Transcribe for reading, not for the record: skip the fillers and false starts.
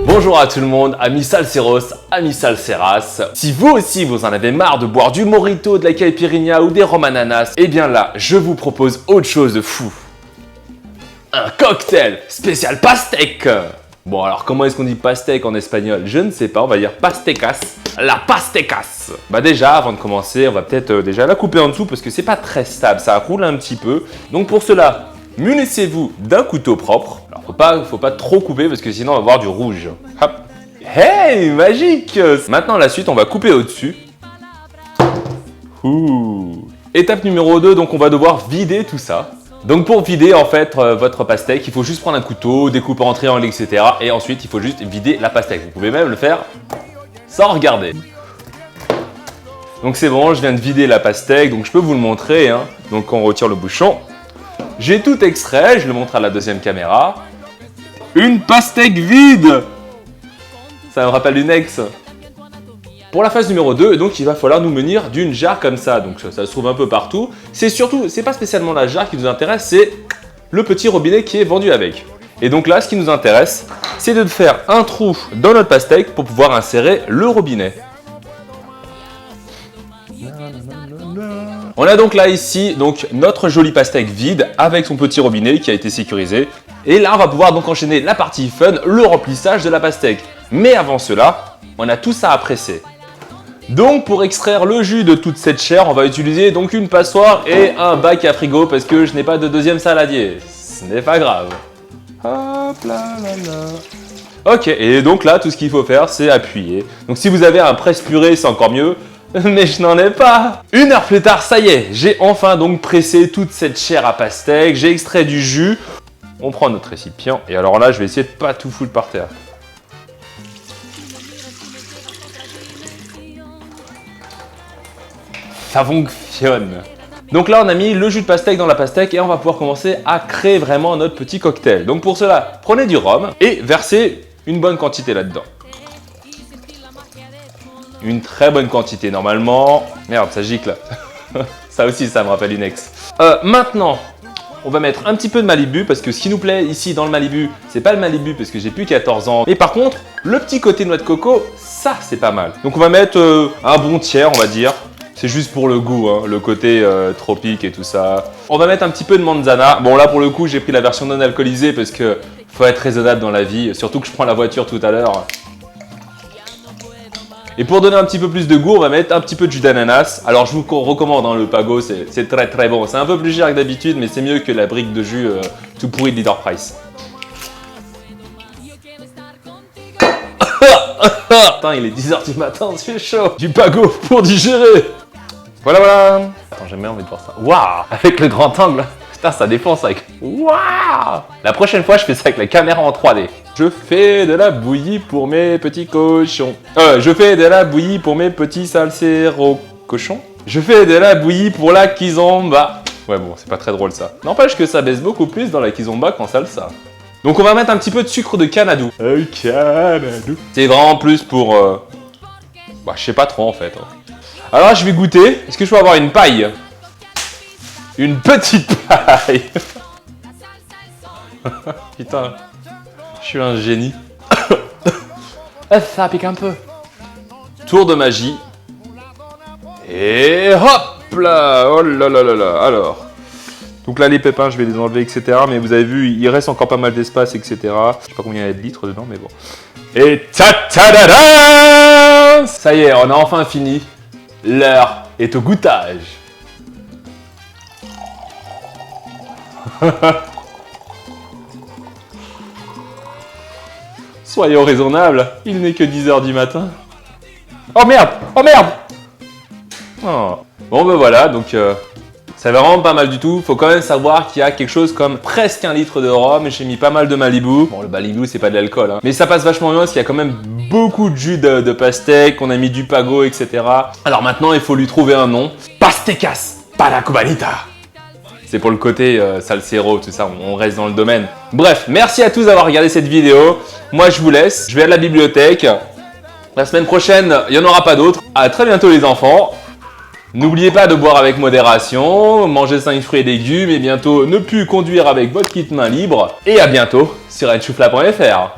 Bonjour à tout le monde, amis salseros, amis salseras. Si vous aussi vous en avez marre de boire du mojito, de la caipirinha ou des rhum ananas, eh bien là, je vous propose autre chose de fou. Un cocktail spécial pastèque. Bon alors comment est-ce qu'on dit pastèque en espagnol? Je ne sais pas, on va dire pastecas. La pastecas. Bah déjà, avant de commencer, on va peut-être déjà la couper en dessous parce que c'est pas très stable, ça roule un petit peu. Donc pour cela, munissez-vous d'un couteau propre. Alors faut pas trop couper parce que sinon on va avoir du rouge. Hop. Hey, magique! Maintenant la suite, on va couper au-dessus. Étape numéro 2, donc on va devoir vider tout ça. Donc pour vider en fait votre pastèque, il faut juste prendre un couteau, découper en triangle, etc. Et ensuite il faut juste vider la pastèque. Vous pouvez même le faire sans regarder. Donc c'est bon, je viens de vider la pastèque, donc je peux vous le montrer. Hein. Donc on retire le bouchon. J'ai tout extrait, je le montre à la deuxième caméra. Une pastèque vide! Ça me rappelle une ex. Pour la phase numéro 2, donc il va falloir nous munir d'une jarre comme ça. Donc ça se trouve un peu partout. C'est pas spécialement la jarre qui nous intéresse, c'est le petit robinet qui est vendu avec. Et donc là, ce qui nous intéresse, c'est de faire un trou dans notre pastèque pour pouvoir insérer le robinet. On a donc là ici notre jolie pastèque vide avec son petit robinet qui a été sécurisé. Et là, on va pouvoir donc enchaîner la partie fun, le remplissage de la pastèque. Mais avant cela, on a tout ça à presser. Donc pour extraire le jus de toute cette chair, on va utiliser donc une passoire et un bac à frigo parce que je n'ai pas de deuxième saladier. Ce n'est pas grave. Hop là là là. Ok, et donc là, tout ce qu'il faut faire, c'est appuyer. Donc si vous avez un presse-purée, c'est encore mieux. Mais je n'en ai pas. 1 heure plus tard, ça y est, j'ai enfin donc pressé toute cette chair à pastèque. J'ai extrait du jus. On prend notre récipient et alors là, je vais essayer de pas tout foutre par terre. Ça fonctionne. Donc là, on a mis le jus de pastèque dans la pastèque et on va pouvoir commencer à créer vraiment notre petit cocktail. Donc pour cela, prenez du rhum et versez une bonne quantité là-dedans. Une très bonne quantité normalement. Merde, ça gicle. Ça aussi, ça me rappelle une ex. Maintenant, on va mettre un petit peu de Malibu parce que ce qui nous plaît ici dans le Malibu, c'est pas le Malibu parce que j'ai plus 14 ans. Mais par contre, le petit côté noix de coco, ça c'est pas mal. Donc on va mettre un bon tiers, on va dire. C'est juste pour le goût, hein, le côté tropique et tout ça. On va mettre un petit peu de manzana. Bon là pour le coup, j'ai pris la version non alcoolisée parce que faut être raisonnable dans la vie. Surtout que je prends la voiture tout à l'heure. Et pour donner un petit peu plus de goût, on va mettre un petit peu de jus d'ananas. Alors je vous recommande, hein, le Pago, c'est très très bon. C'est un peu plus cher que d'habitude, mais c'est mieux que la brique de jus tout pourri de Leader Price. Putain, il est 10h du matin, c'est chaud. Du Pago pour digérer. Voilà, voilà. Attends, j'ai même envie de voir ça. Waouh, avec le grand angle. Putain, ça défonce avec. Waouh. La prochaine fois, je fais ça avec la caméra en 3D. Je fais de la bouillie pour mes petits cochons. Je fais de la bouillie pour mes petits salseros cochons. Je fais de la bouillie pour la kizomba. Ouais, bon, c'est pas très drôle ça. N'empêche que ça baisse beaucoup plus dans la kizomba qu'en salsa. Donc on va mettre un petit peu de sucre de canadou. Canadou. C'est vraiment plus pour... Bah, je sais pas trop en fait. Alors là, je vais goûter. Est-ce que je peux avoir une paille? Une petite paille. Putain. Je suis un génie. Ça pique un peu. Tour de magie. Et hop là. Oh là là là là. Alors. Donc là, les pépins, je vais les enlever, etc. Mais vous avez vu, il reste encore pas mal d'espace, etc. Je sais pas combien il y a de litres dedans, mais bon. Et ta-ta-da-da! Ça y est, on a enfin fini. L'heure est au goûtage. Soyons raisonnables, il n'est que 10h du matin. Oh merde! Oh merde! Oh. Bon ben voilà, donc ça va vraiment pas mal du tout. Faut quand même savoir qu'il y a quelque chose comme presque 1 litre de rhum. J'ai mis pas mal de Malibu. Bon, le Malibu, c'est pas de l'alcool, hein. Mais ça passe vachement bien parce qu'il y a quand même beaucoup de jus de pastèque. On a mis du Pago, etc. Alors maintenant, il faut lui trouver un nom. Pastecas para cubanita. C'est pour le côté salsero, tout ça, on reste dans le domaine. Bref, merci à tous d'avoir regardé cette vidéo. Moi, je vous laisse. Je vais à la bibliothèque. La semaine prochaine, il n'y en aura pas d'autres. À très bientôt les enfants. N'oubliez pas de boire avec modération, manger 5 fruits et légumes et bientôt ne plus conduire avec votre kit main libre. Et à bientôt sur edchoufla.fr.